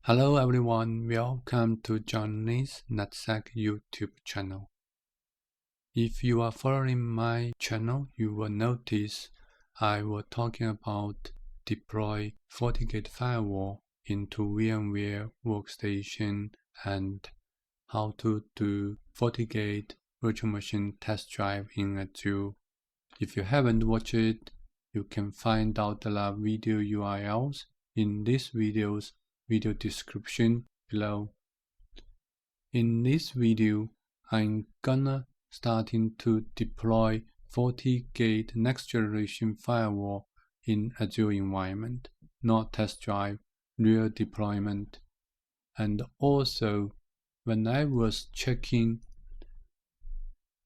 Hello everyone, welcome to Johnny's NetSec YouTube channel. If you are following my channel, you will notice I was talking about deploy Fortigate Firewall into VMware Workstation and how to do Fortigate virtual machine test drive in Azure. If you haven't watched it, you can find out the video URLs in this video description below. In this video, I'm gonna starting to deploy Fortigate next generation firewall in Azure environment, not test drive, real deployment. And also, when I was checking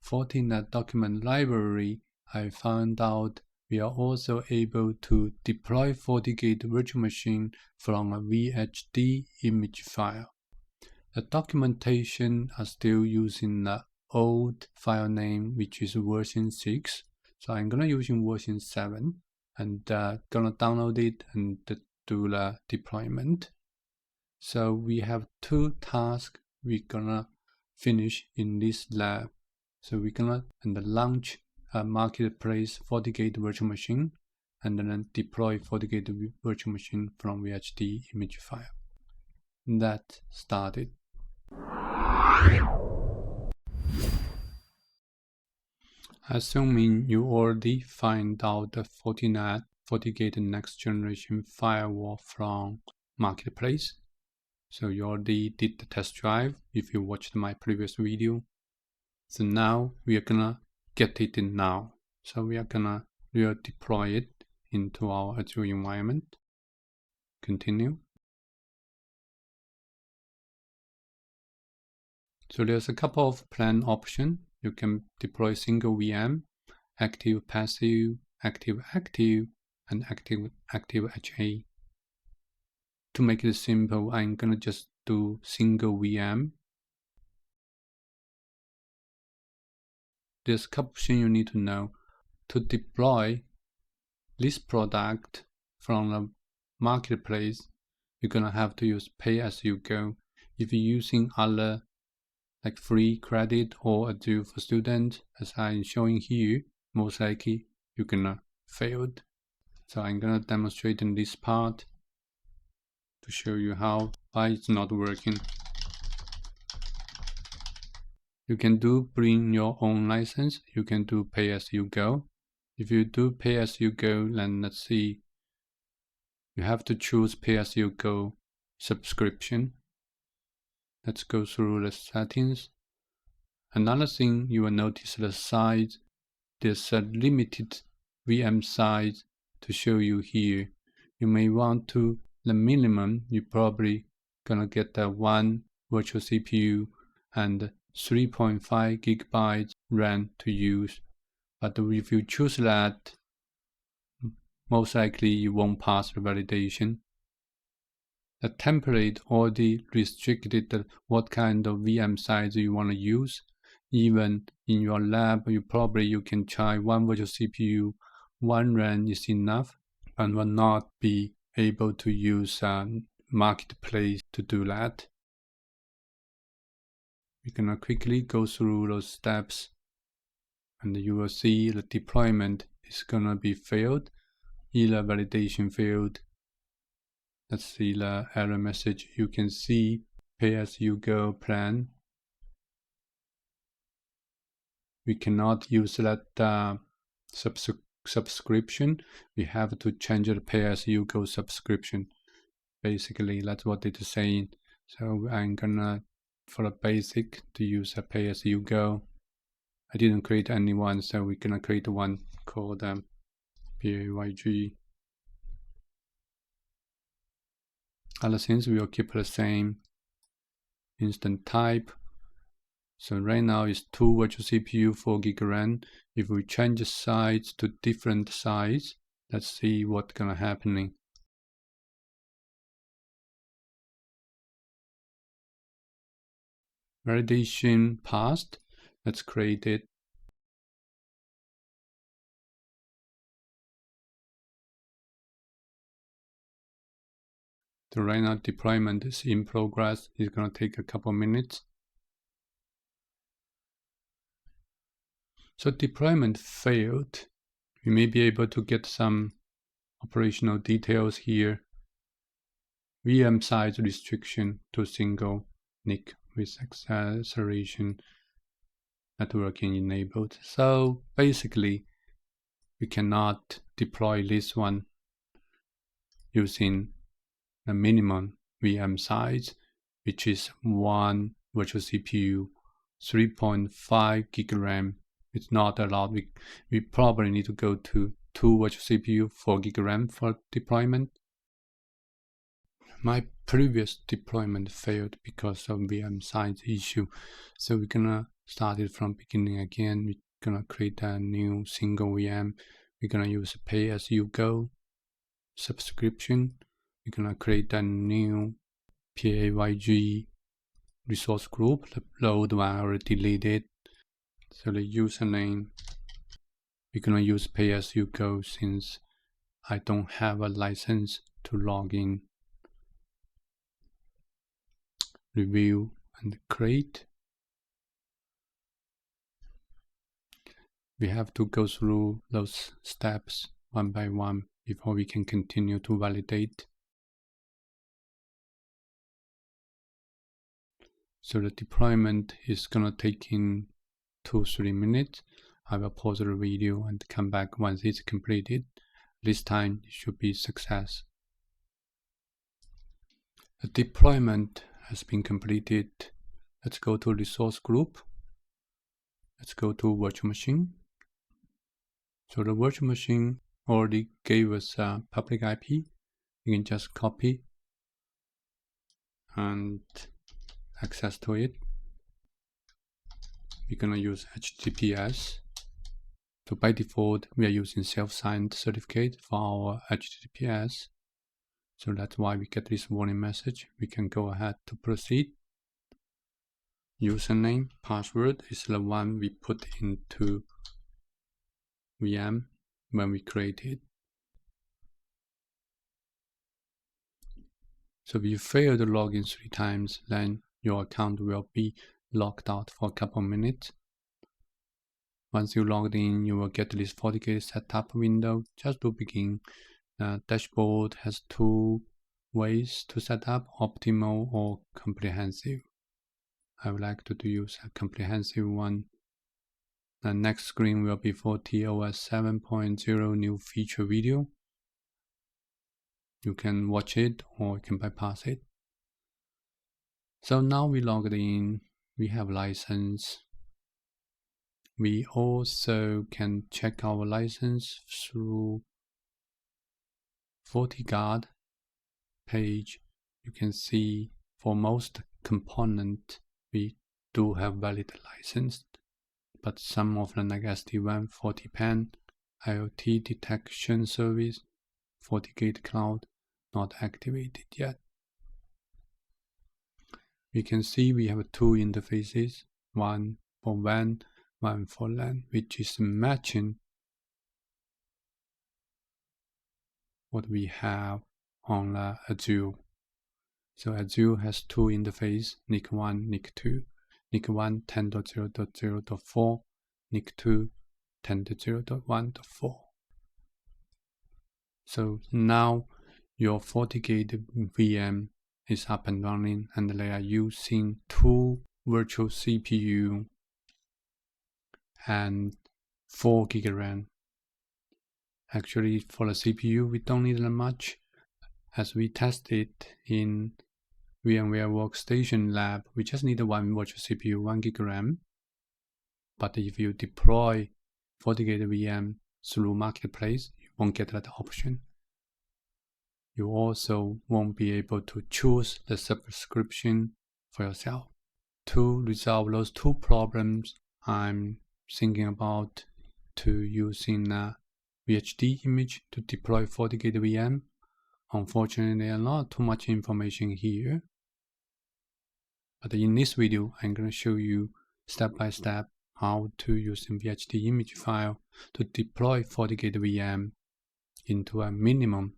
Fortinet document library, I found out we are also able to deploy Fortigate virtual machine from a Vhd image file. The documentation are still using the old file name, which is version 6. So I'm gonna using version 7 and gonna download it and do the deployment. So we have two tasks we're gonna finish in this lab. So we're gonna launch a marketplace Fortigate virtual machine and then deploy Fortigate virtual machine from Vhd image file. That started. Assuming you already find out the Fortigate next generation firewall from marketplace, so you already did the test drive if you watched my previous video. So now we are gonna get it in now. So we are gonna deploy it into our Azure environment. Continue. So there's a couple of plan options. You can deploy single VM, active passive, active active, and active HA. To make it simple, I'm gonna just do single VM. There's a couple things you need to know. To deploy this product from the marketplace, you're gonna have to use pay as you go. If you're using other like free credit or Azure for students, as I'm showing here, most likely you're gonna fail. So I'm gonna demonstrate in this part to show you why it's not working. You can bring your own license. You can do pay as you go. If you do pay as you go, then let's see. You have to choose pay as you go subscription. Let's go through the settings. Another thing you will notice the size. There's a limited VM size to show you here. You may want to, the minimum, you're probably gonna get the one virtual CPU and 3.5 gigabytes RAM to use. But if you choose that, most likely you won't pass the validation. The template already restricted what kind of VM size you want to use. Even in your lab, you can try one virtual CPU, one RAM is enough, and will not be able to use marketplace to do that. We're gonna quickly go through those steps, and you will see the deployment is gonna be failed, either validation failed. Let's see the error message. You can see pay-as-you-go plan. We cannot use that subscription. We have to change the pay-as-you-go subscription. Basically, that's what it is saying. So I'm gonna, for the basic, to use a pay-as-you-go. I didn't create any one, so we're gonna create one called PAYG. Other things we will keep the same. Instant type. So right now it's 2 virtual CPU, 4 GB RAM. If we change the size to different size, let's see what's gonna happening. Validation passed. Let's create it. So right now deployment is in progress. It's going to take a couple minutes. So deployment failed. We may be able to get some operational details here. VM size restriction to single NIC with acceleration networking enabled. So basically, we cannot deploy this one using the minimum VM size, which is one virtual CPU, 3.5 gig RAM. It's not allowed. We probably need to go to 2 virtual CPU, 4 gig RAM for deployment. My previous deployment failed because of VM size issue. So we're gonna start it from beginning again. We're gonna create a new single VM. We're gonna use pay-as-you-go subscription. We're gonna create a new PAYG resource group. The old one I already deleted. So the username, we're gonna use pay-as-you-go since I don't have a license to log in. Review and create. We have to go through those steps one by one before we can continue to validate. So the deployment is gonna take in 2-3 minutes. I will pause the video and come back once it's completed. This time it should be a success. The deployment has been completed. Let's go to resource group. Let's go to virtual machine. So the virtual machine already gave us a public IP. You can just copy and access to it. We're gonna use HTTPS. So by default, we are using self-signed certificate for our HTTPS. So that's why we get this warning message. We can go ahead to proceed. Username, password is the one we put into VM when we create it. So if you fail to log in 3 times, then your account will be logged out for a couple minutes. Once you logged in, you will get this Fortigate setup window. Just to begin, the dashboard has 2 ways to set up, optimal or comprehensive. I would like to use a comprehensive one. The next screen will be for TOS 7.0 new feature video. You can watch it or you can bypass it. So now we logged in, we have license. We also can check our license through Fortigate page. You can see for most components we do have valid license, but some of them like SD-WAN, FortiPan, IoT detection service, Fortigate Cloud, not activated yet. We can see we have 2 interfaces, one for WAN, one for LAN, which is matching what we have on Azure. So Azure has 2 interfaces, NIC 1, NIC 2. NIC 1 10.0.0.4, NIC 2 10.0.1.4. So now your Fortigate VM is up and running, and they are using 2 virtual CPU and 4 GB RAM. Actually, for the CPU, we don't need that much. As we tested in VMware Workstation Lab, we just need 1 virtual CPU, 1 GB RAM. But if you deploy Fortigate VM through Marketplace, you won't get that option. You also won't be able to choose the subscription for yourself. To resolve those 2 problems, I'm thinking about using a Vhd image to deploy Fortigate VM. Unfortunately, there's not too much information here. But in this video, I'm going to show you step by step how to use a Vhd image file to deploy Fortigate VM into a minimum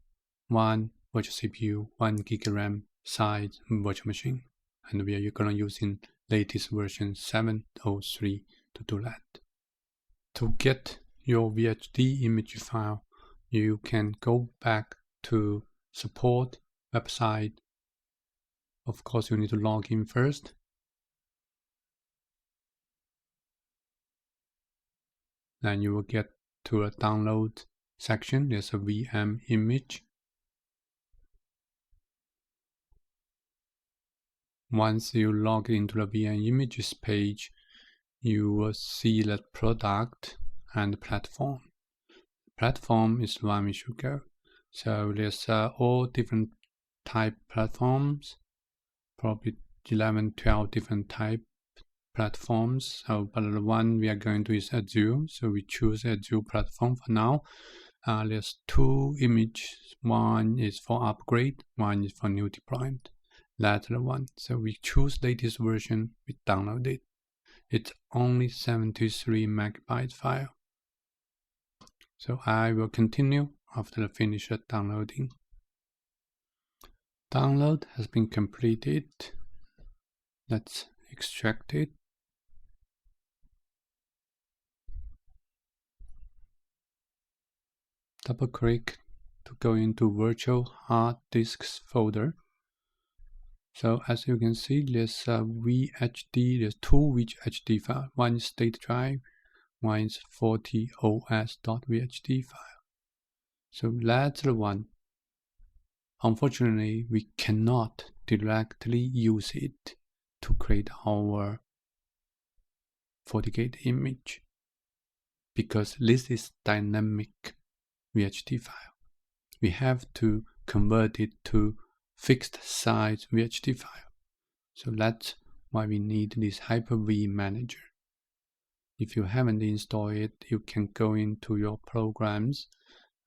1 virtual CPU, 1 GB RAM size virtual machine, and we are going to using latest version 7.03 to do that. To get your Vhd image file, you can go back to support website. Of course, you need to log in first. Then you will get to a download section. There's a VM image. Once you log into the VM images page, you will see that product and platform. Platform is one we should go. So there's all different type platforms, probably 11, 12 different type platforms. So, but the one we are going to is Azure. So we choose Azure platform for now. There's 2 images. One is for upgrade, one is for new deployment. That's the one. So we choose latest version, we download it. It's only 73 megabyte file. So I will continue after the finish downloading. Download has been completed. Let's extract it. Double click to go into virtual hard disks folder. So as you can see, there's a Vhd, there's 2 Vhd files. One is state drive, one is FortiOS.vhd file. So that's the one. Unfortunately, we cannot directly use it to create our Fortigate image because this is dynamic Vhd file. We have to convert it to fixed size Vhd file. So that's why we need this Hyper-V manager. If you haven't installed it, you can go into your programs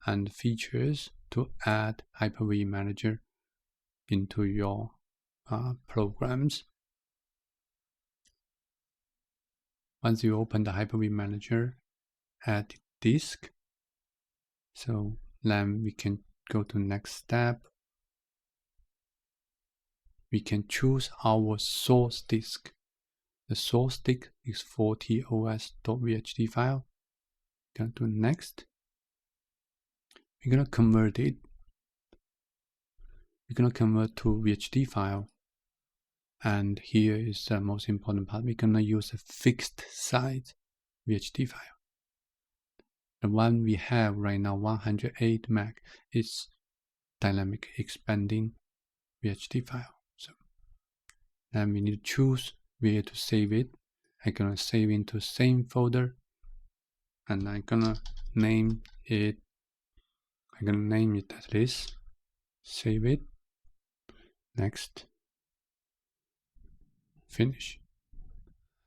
and features to add Hyper-V manager into your programs. Once you open the Hyper-V manager, add disk. So then we can go to next step. We can choose our source disk. The source disk is FortiOS.vhd file. Go to next. We're going to convert it. We're going to convert to Vhd file. And here is the most important part. We're going to use a fixed size Vhd file. The one we have right now, 108 meg, is dynamic expanding Vhd file. So then we need to choose where to save it. I'm going to save into same folder. And I'm going to name it. I'm going to name it as this. Save it. Next. Finish.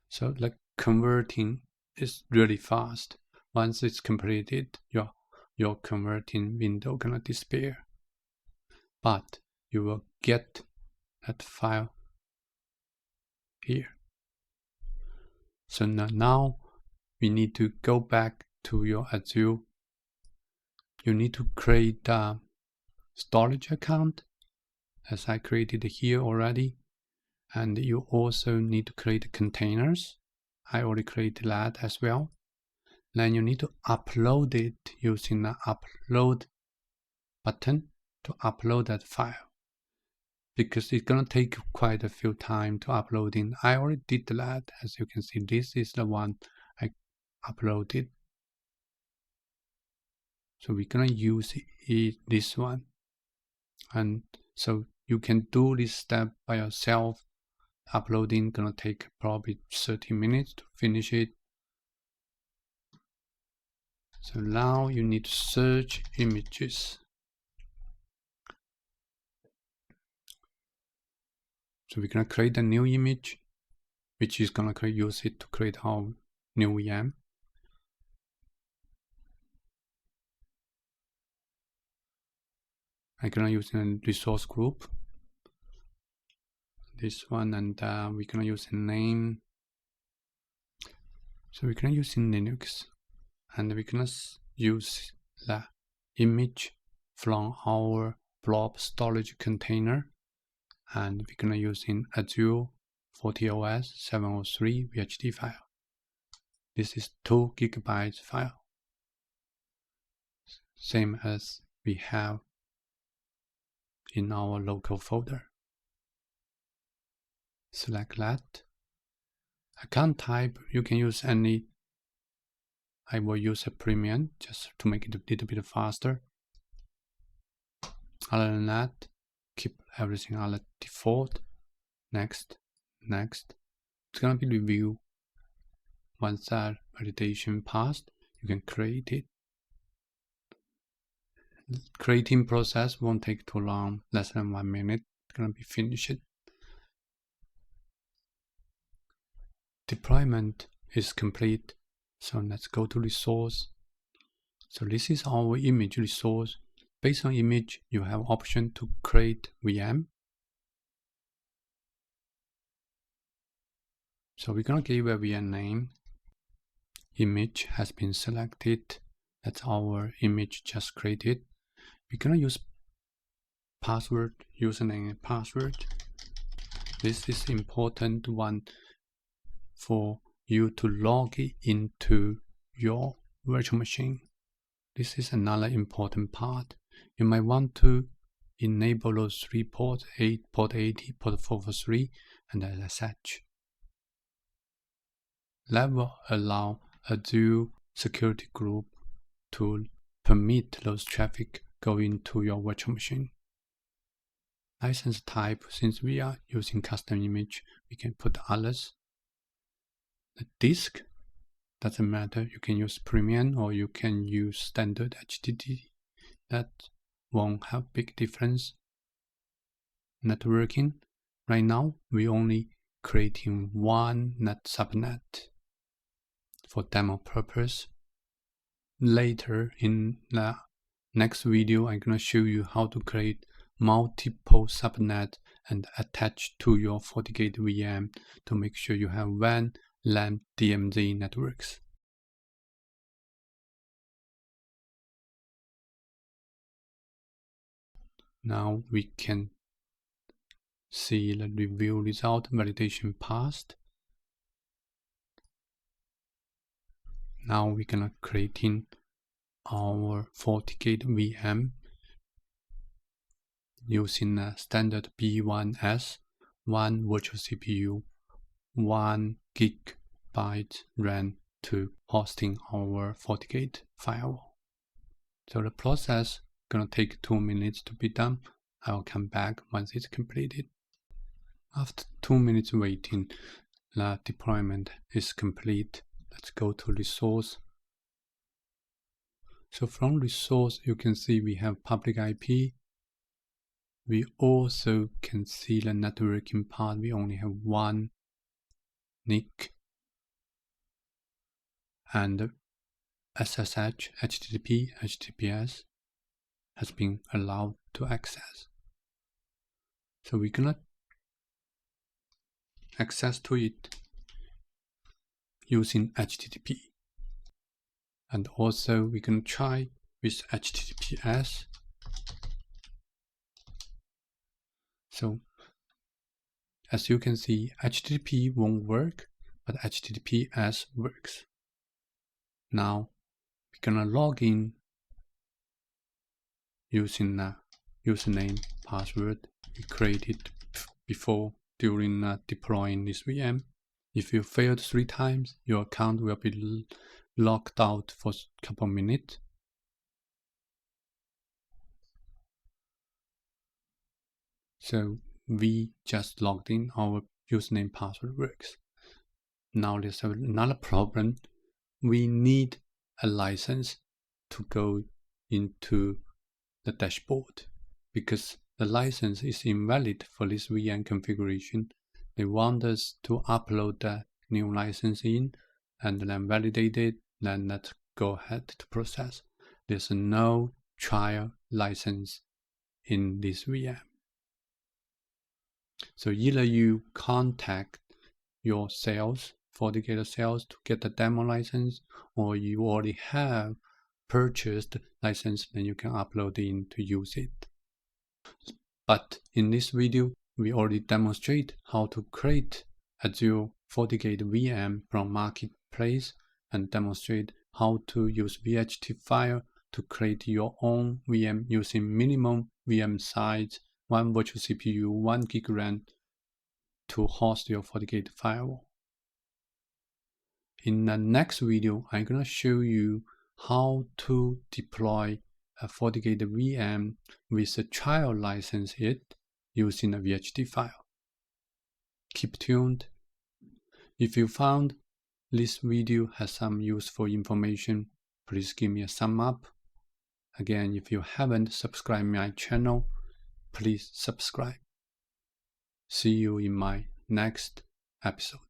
So the converting is really fast. Once it's completed, your converting window gonna disappear. But you will get that file here. So now we need to go back to your Azure. You need to create a storage account, as I created here already. And you also need to create containers. I already created that as well. Then you need to upload it using the upload button to upload that file. Because it's going to take quite a few time to uploading. I already did that. As you can see, this is the one I uploaded. So we're going to use this one. And so you can do this step by yourself. Uploading gonna take probably 30 minutes to finish it. So now you need to search images. So we're gonna create a new image, which is gonna use it to create our new VM. I'm gonna use a resource group. This one, and we're gonna use a name. So we're gonna use in Linux, and we're gonna use the image from our blob storage container, and we're gonna use in Azure FortiOS 703 Vhd file. This is 2 GB file, same as we have in our local folder. Select that. Account type, you can use any. I will use a premium just to make it a little bit faster. Other than that, keep everything on the default. Next, next. It's gonna be review. Once that validation passed, you can create it. Creating process won't take too long, less than 1 minute. It's gonna be finished. Deployment is complete. So let's go to resource. So this is our image resource. Based on image, you have option to create VM. So we're gonna give a VM name. Image has been selected. That's our image just created. We're gonna use password, username and password. This is important one for you to log into your virtual machine. This is another important part. You might want to enable those 3 ports, port 80, port 443, and as such. That will allow Azure security group to permit those traffic go into your virtual machine. License type, since we are using custom image, we can put others. The disk doesn't matter, you can use premium or you can use standard HDD. That won't have big difference. Networking, right now we only creating one net subnet for demo purpose. Later in the next video, I'm gonna show you how to create multiple subnet and attach to your Fortigate VM to make sure you have WAN, LAN, DMZ networks. Now we can see the review result, validation passed. Now we're gonna creating our Fortigate VM using a standard B1S, 1 virtual CPU, 1 GB RAM to hosting our Fortigate firewall. So the process gonna take 2 minutes to be done. I'll come back once it's completed. After 2 minutes waiting, the deployment is complete. Let's go to resource. So from resource, you can see we have public IP. We also can see the networking part. We only have one NIC and SSH, HTTP, HTTPS has been allowed to access. So we're gonna access to it using HTTP. And also we can try with HTTPS. So as you can see, HTTP won't work, but HTTPS works. Now we're gonna log in using the username, password we created before during deploying this VM. If you failed 3 times, your account will be locked out for a couple minutes. So we just logged in, our username password works. Now there's another problem. We need a license to go into the dashboard because the license is invalid for this VM configuration. They want us to upload the new license in and then validate it, then let's go ahead to process. There's no trial license in this VM. So either you contact your sales, Fortigate sales to get the demo license, or you already have purchased license, then you can upload in to use it. But in this video, we already demonstrate how to create Azure Fortigate VM from Marketplace and demonstrate how to use Vhd File to create your own VM using minimum VM size, 1 virtual CPU, 1 GB RAM to host your Fortigate firewall. In the next video, I'm going to show you how to deploy a Fortigate VM with a trial license using a Vhd file. Keep tuned. If you found this video has some useful information, please give me a thumb up. Again, if you haven't subscribed my channel, please subscribe. See you in my next episode.